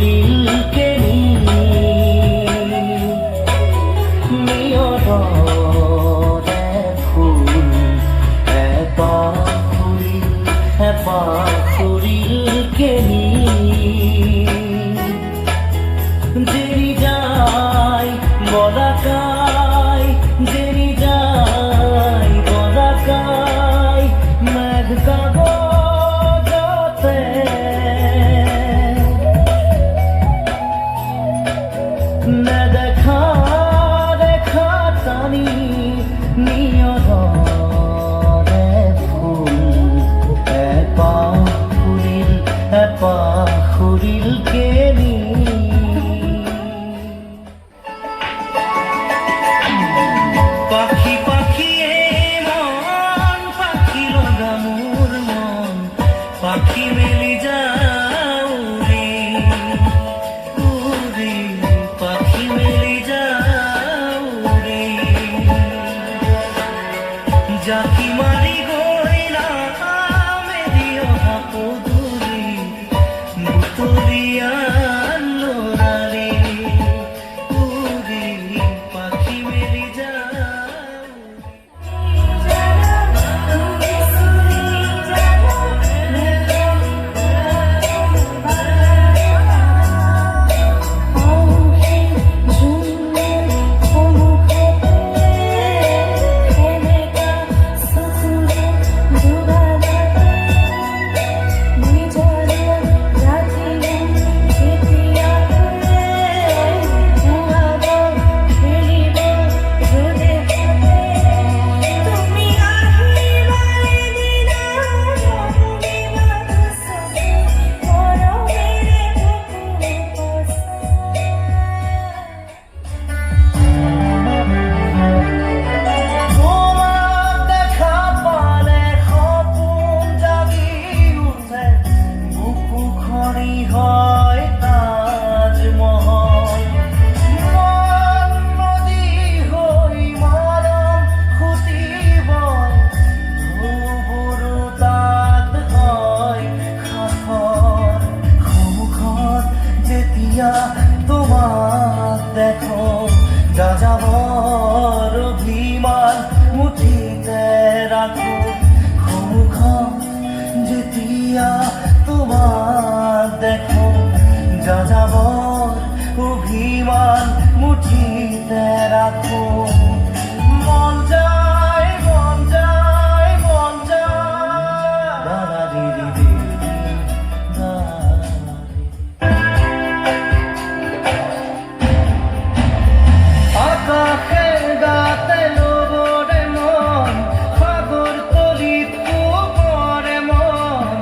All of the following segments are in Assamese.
শরীরকে নিয়রে ফুল শরীরকে দেরি যায় বলাকায় দেরি যায় বলাকায় মেঘ কাগজতে না দেখা রেখা টানি নিয়রে ফুল শরীরকে পাখি পাখি মন পাখি লগা মোর মন পাখি মেলি যাও রে উরে পাখি মেলি যাও রে জাকি মারি গইলা মেরি অহা পদুরি বুতরিয়া লোরারে উরে পাখি মেলি যাও তোমার দেখো যাযাবর অভিমান মুঠিতে রাখো মুখ যেতিয়া তোমার দেখো যাযাবর অভিমান মুঠিতে রাখো মন যায় মন যায় মন যায় দাদা দিদি দিদি আকাশের গাতে লোবরে মন সাগর তলিত কুবরে মন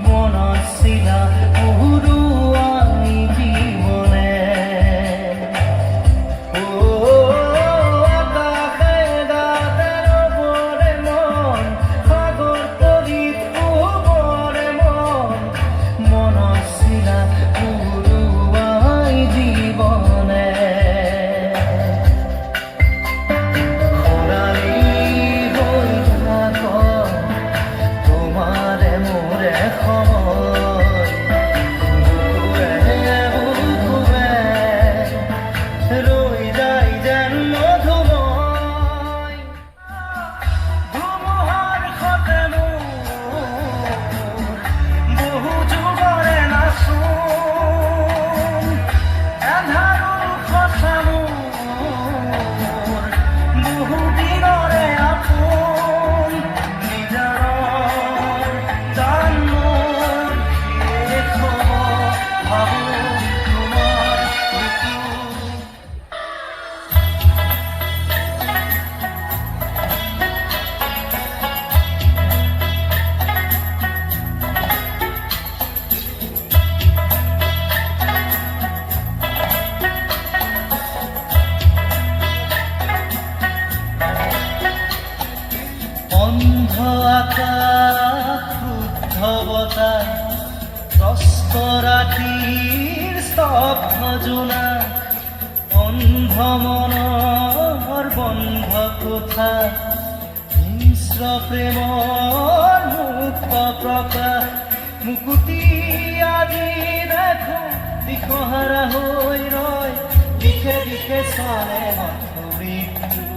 মনছিলা পুৰুৱাই জীবনে আকাশেৰ গাতে লোবৰে মন সাগৰ তলিত কুবৰে মন মনছিলা পুৰুৱাই জীবনে অন্ধ আকাশ শুদ্ধ বতাহ প্ৰস্ত ৰাতিৰ স্তব্ধ জোনা অন্ধ মনৰ বন্ধ কোঠা মিশ্ৰ প্ৰেমৰ মুক্ত প্ৰকাশ মুকুতি আজি দেখো দিশহাৰা হৈ ৰয়, দিশে দিশে চলে মৃত্যু।